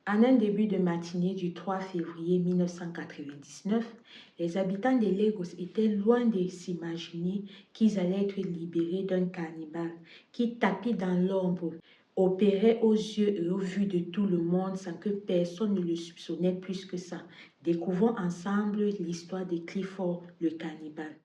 En un début de matinée du 3 février 1999, les habitants de Lagos étaient loin de s'imaginer qu'ils allaient être libérés d'un cannibale qui, tapis dans l'ombre, opérait aux yeux et aux vues de tout le monde sans que personne ne le soupçonnait plus que ça. Découvrons ensemble l'histoire de Clifford le cannibale.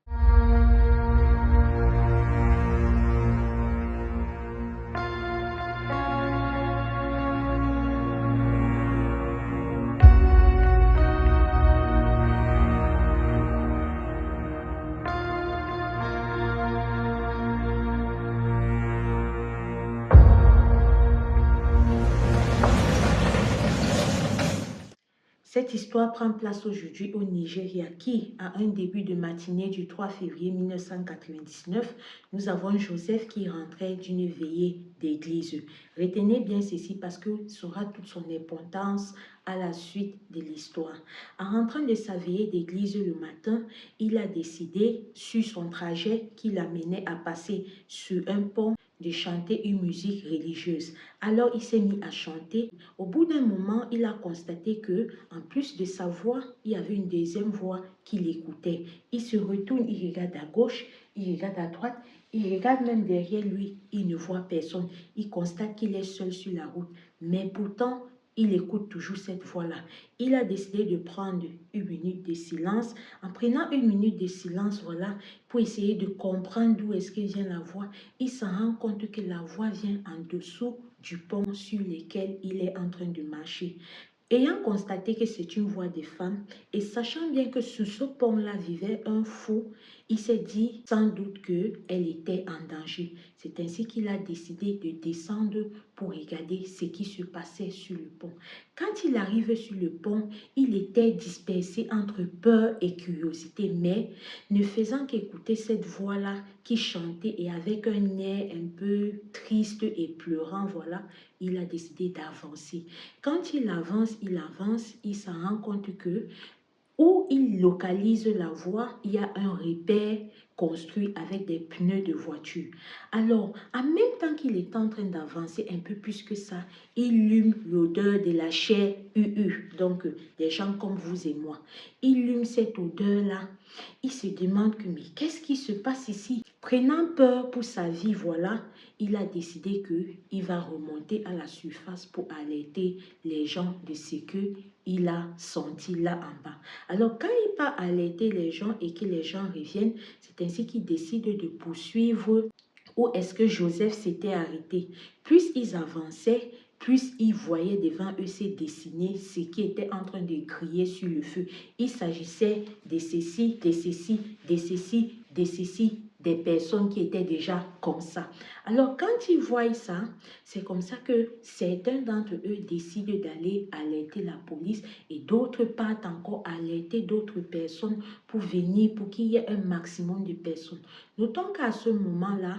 Cette histoire prend place aujourd'hui au Nigeria qui, à un début de matinée du 3 février 1999, nous avons Joseph qui rentrait d'une veillée d'église. Retenez bien ceci parce que ça aura toute son importance à la suite de l'histoire. En rentrant de sa veillée d'église le matin, il a décidé, sur son trajet qui l'amenait à passer sur un pont, de chanter une musique religieuse. Alors il s'est mis à chanter. Au bout d'un moment, il a constaté que, en plus de sa voix, il y avait une deuxième voix qui l'écoutait. Il se retourne, il regarde à gauche, il regarde à droite, il regarde même derrière lui, il ne voit personne. Il constate qu'il est seul sur la route, mais pourtant, il écoute toujours cette voix-là. Il a décidé de prendre une minute de silence. En prenant une minute de silence, voilà, pour essayer de comprendre d'où est-ce que vient la voix, il se rend compte que la voix vient en dessous du pont sur lequel il est en train de marcher. Ayant constaté que c'est une voix de femme et sachant bien que sur ce pont-là vivait un fou, il s'est dit sans doute qu'elle était en danger. C'est ainsi qu'il a décidé de descendre pour regarder ce qui se passait sur le pont. Quand il arrive sur le pont, il était dispersé entre peur et curiosité, mais ne faisant qu'écouter cette voix-là qui chantait et avec un air un peu triste et pleurant, voilà, il a décidé d'avancer. Quand il avance, il se rend compte que où il localise la voie, il y a un repère construit avec des pneus de voiture. Alors, en même temps qu'il est en train d'avancer un peu plus que ça, il hume l'odeur de la chair UU, donc des gens comme vous et moi. Il hume cette odeur-là. Il se demande que, mais qu'est-ce qui se passe ici? Prenant peur pour sa vie, voilà, il a décidé qu'il va remonter à la surface pour alerter les gens de ce qu'il a senti là en bas. Alors, quand il part alerter les gens et que les gens reviennent, c'est ainsi qu'il décide de poursuivre où est-ce que Joseph s'était arrêté. Plus ils avançaient, plus ils voyaient devant eux se dessiner ce qui était en train de griller sur le feu. Il s'agissait de ceci, de ceci, de ceci, de ceci, des personnes qui étaient déjà comme ça. Alors, quand ils voient ça, c'est comme ça que certains d'entre eux décident d'aller alerter la police et d'autres partent encore alerter d'autres personnes pour venir, pour qu'il y ait un maximum de personnes. Notons qu'à ce moment-là,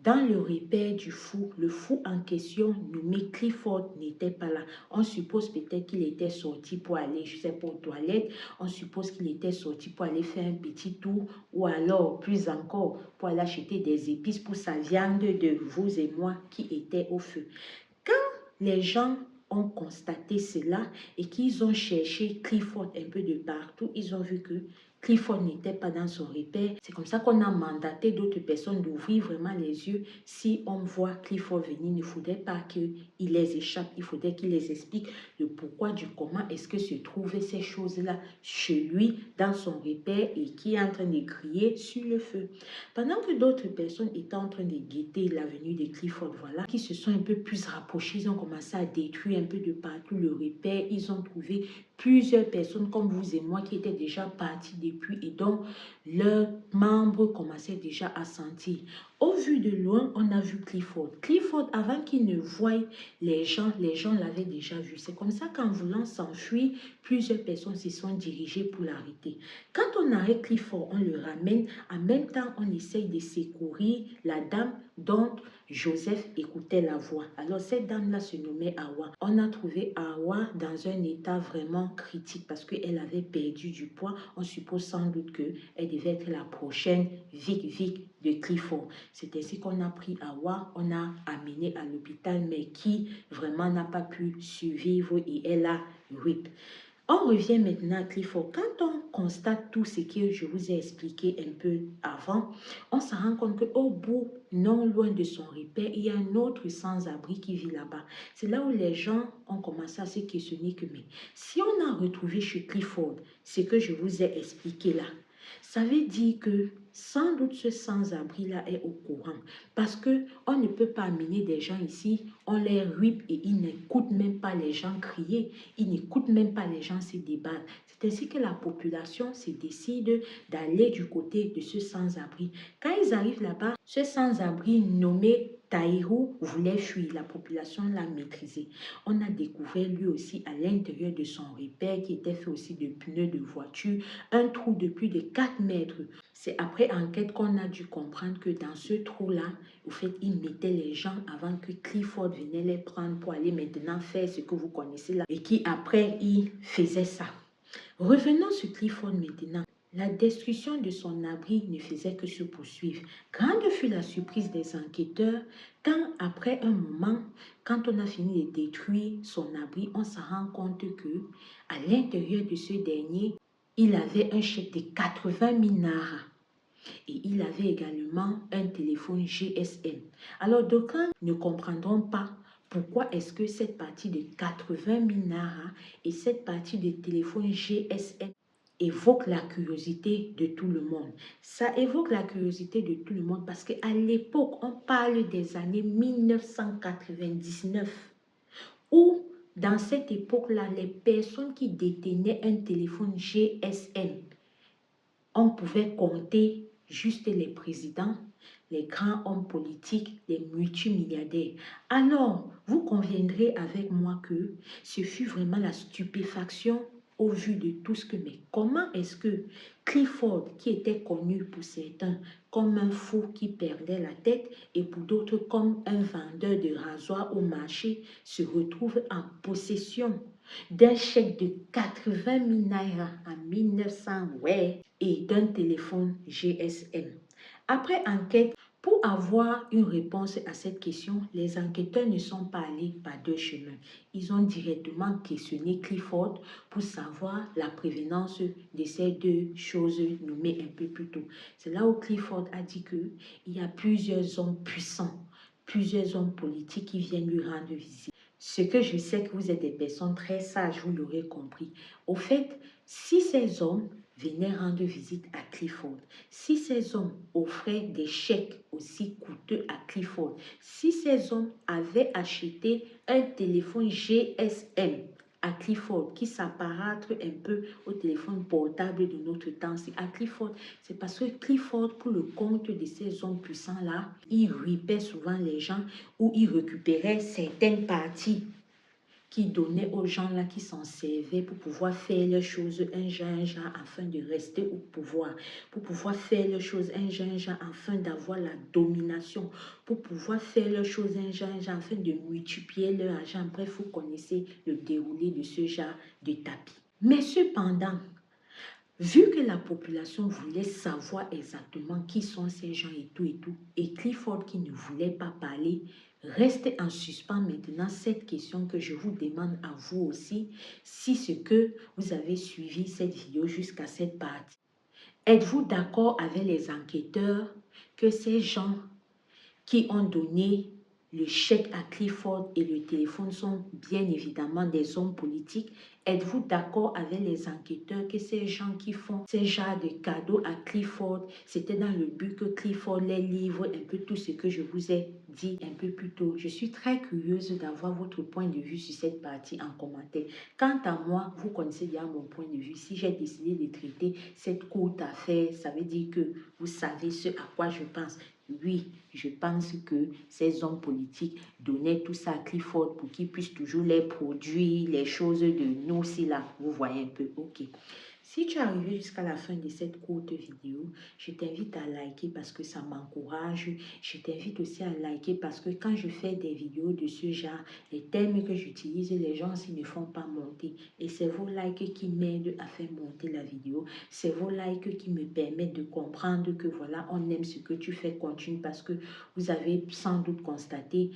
dans le repère du fou, le fou en question nommé Clifford n'était pas là. On suppose peut-être qu'il était sorti pour aller, je sais pas, aux toilettes. On suppose qu'il était sorti pour aller faire un petit tour ou alors, plus encore, pour aller acheter des épices pour sa viande de vous et moi qui était au feu. Quand les gens ont constaté cela et qu'ils ont cherché Clifford un peu de partout, ils ont vu que Clifford n'était pas dans son repère. C'est comme ça qu'on a mandaté d'autres personnes d'ouvrir vraiment les yeux. Si on voit Clifford venir, il ne faudrait pas qu'il les échappe. Il faudrait qu'il les explique le pourquoi, du comment est-ce que se trouvaient ces choses-là chez lui, dans son repère et qui est en train de crier sur le feu. Pendant que d'autres personnes étaient en train de guetter la venue de Clifford, voilà, qui se sont un peu plus rapprochés, ils ont commencé à détruire un peu de partout le repère. Ils ont trouvé plusieurs personnes comme vous et moi qui étaient déjà partis depuis et dont leurs membres commençaient déjà à sentir. Au vu de loin, on a vu Clifford. Clifford, avant qu'il ne voie les gens l'avaient déjà vu. C'est comme ça qu'en voulant s'enfuir, plusieurs personnes se sont dirigées pour l'arrêter. Quand on arrête Clifford, on le ramène. En même temps, on essaye de secourir la dame dont Joseph écoutait la voix. Alors, cette dame-là se nommait Awa. On a trouvé Awa dans un état vraiment critique parce qu'elle avait perdu du poids. On suppose sans doute qu'elle devait être la prochaine Vic de Clifford. C'est ainsi qu'on a pris Awa, on a amené à l'hôpital, mais qui vraiment n'a pas pu survivre et elle a RIP. On revient maintenant à Clifford. Quand on constate tout ce que je vous ai expliqué un peu avant, on se rend compte qu'au bout, non loin de son repère, il y a un autre sans-abri qui vit là-bas. C'est là où les gens ont commencé à se questionner que, mais si on a retrouvé chez Clifford ce que je vous ai expliqué là, ça veut dire que sans doute ce sans-abri-là est au courant. Parce qu'on ne peut pas amener des gens ici, on les ruine et ils n'écoutent même pas les gens crier, ils n'écoutent même pas les gens se débattre. C'est ainsi que la population se décide d'aller du côté de ce sans-abri. Quand ils arrivent là-bas, ce sans-abri nommé Taïrou voulait fuir, la population l'a maîtrisé. On a découvert lui aussi à l'intérieur de son repère qui était fait aussi de pneus de voiture, un trou de plus de 4 mètres. C'est après enquête qu'on a dû comprendre que dans ce trou-là, au fait, ils mettaient les gens avant que Clifford venait les prendre pour aller maintenant faire ce que vous connaissez là et qui après, il faisait ça. Revenons sur Clifford maintenant. La destruction de son abri ne faisait que se poursuivre. Grande fut la surprise des enquêteurs quand, après un moment, quand on a fini de détruire son abri, on se rend compte que à l'intérieur de ce dernier, il avait un chèque de 80 000 naira et il avait également un téléphone GSM. Alors, d'aucuns ne comprendront pas pourquoi est-ce que cette partie de 80 000 naira et cette partie de téléphone GSM évoque la curiosité de tout le monde. Ça évoque la curiosité de tout le monde parce qu'à l'époque, on parle des années 1999, où dans cette époque-là, les personnes qui détenaient un téléphone GSM, on pouvait compter juste les présidents, les grands hommes politiques, les multimilliardaires. Alors, vous conviendrez avec moi que ce fut vraiment la stupéfaction au vu de tout ce que... Mais comment est-ce que Clifford, qui était connu pour certains comme un fou qui perdait la tête et pour d'autres comme un vendeur de rasoirs au marché, se retrouve en possession d'un chèque de 80 000 naira en 1900, ouais, et d'un téléphone GSM. Après enquête, pour avoir une réponse à cette question, les enquêteurs ne sont pas allés par deux chemins. Ils ont directement questionné Clifford pour savoir la prévenance de ces deux choses nommées un peu plus tôt. C'est là où Clifford a dit qu'il y a plusieurs hommes puissants, plusieurs hommes politiques qui viennent lui rendre visite. Ce que je sais que vous êtes des personnes très sages, vous l'aurez compris. Au fait, si ces hommes venaient rendre visite à Clifford, si ces hommes offraient des chèques aussi coûteux à Clifford, si ces hommes avaient acheté un téléphone GSM à Clifford, qui s'apparate un peu au téléphone portable de notre temps, c'est à Clifford. C'est parce que Clifford, pour le compte de ces hommes puissants-là, il ripait souvent les gens ou il récupérait certaines parties qui donnait aux gens là qui s'en servaient pour pouvoir faire les choses un genre afin de rester au pouvoir, pour pouvoir faire les choses un genre afin d'avoir la domination, pour pouvoir faire les choses un genre afin de multiplier leur argent. Bref, vous connaissez le déroulé de ce genre de tapis. Mais cependant, vu que la population voulait savoir exactement qui sont ces gens et tout, et Clifford qui ne voulait pas parler, reste en suspens maintenant cette question que je vous demande à vous aussi, si ce que vous avez suivi cette vidéo jusqu'à cette partie. Êtes-vous d'accord avec les enquêteurs que ces gens qui ont donné le chèque à Clifford et le téléphone sont bien évidemment des hommes politiques? Êtes-vous d'accord avec les enquêteurs que ces gens qui font ces genres de cadeaux à Clifford, c'était dans le but que Clifford les livre un peu tout ce que je vous ai dit un peu plus tôt? Je suis très curieuse d'avoir votre point de vue sur cette partie en commentaire. Quant à moi, vous connaissez bien mon point de vue. Si j'ai décidé de traiter cette courte affaire, ça veut dire que vous savez ce à quoi je pense. Oui, je pense que ces hommes politiques donnaient tout ça à Clifford pour qu'il puisse toujours les produire, les choses de nous, si là, vous voyez un peu, ok. Si tu es arrivé jusqu'à la fin de cette courte vidéo, je t'invite à liker parce que ça m'encourage. Je t'invite aussi à liker parce que quand je fais des vidéos de ce genre, les thèmes que j'utilise, les gens s'y ne font pas monter. Et c'est vos likes qui m'aident à faire monter la vidéo. C'est vos likes qui me permettent de comprendre que voilà, on aime ce que tu fais, continue parce que vous avez sans doute constaté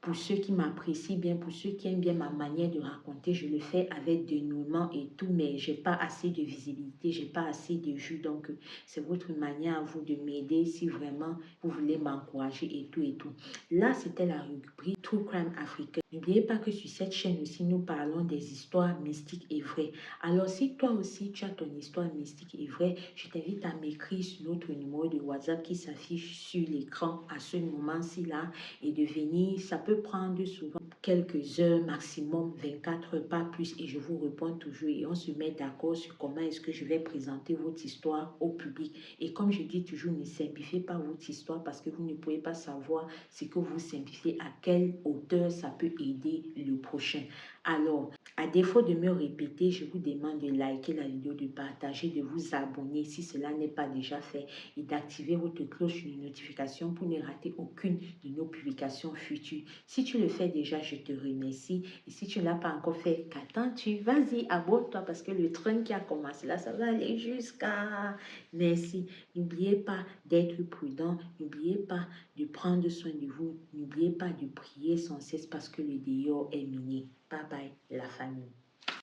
pour ceux qui m'apprécient bien, pour ceux qui aiment bien ma manière de raconter, je le fais avec dénouement et tout, mais j'ai pas assez de visibilité, j'ai pas assez de vues. Donc, c'est votre manière à vous de m'aider si vraiment vous voulez m'encourager et tout et tout. Là, c'était la rubrique True Crime Africain. N'oubliez pas que sur cette chaîne aussi, nous parlons des histoires mystiques et vraies. Alors, si toi aussi, tu as ton histoire mystique et vraie, je t'invite à m'écrire sur notre numéro de WhatsApp qui s'affiche sur l'écran à ce moment-ci là et de venir. Ça peut prendre souvent quelques heures, maximum 24 heures, pas plus, et je vous réponds toujours et on se met d'accord sur comment est-ce que je vais présenter votre histoire au public. Et comme je dis toujours, ne simplifiez pas votre histoire parce que vous ne pouvez pas savoir ce que vous simplifiez, à quelle hauteur ça peut aider le prochain. Alors, à défaut de me répéter, je vous demande de liker la vidéo, de partager, de vous abonner si cela n'est pas déjà fait et d'activer votre cloche de notification pour ne rater aucune de nos publications futures. Si tu le fais déjà, je te remercie. Et si tu ne l'as pas encore fait, qu'attends-tu? Vas-y, abonne-toi parce que le train qui a commencé là, ça va aller jusqu'à... Merci. N'oubliez pas d'être prudent. N'oubliez pas de prendre soin de vous. N'oubliez pas de prier sans cesse parce que le dehors est miné. Bye bye, la famille.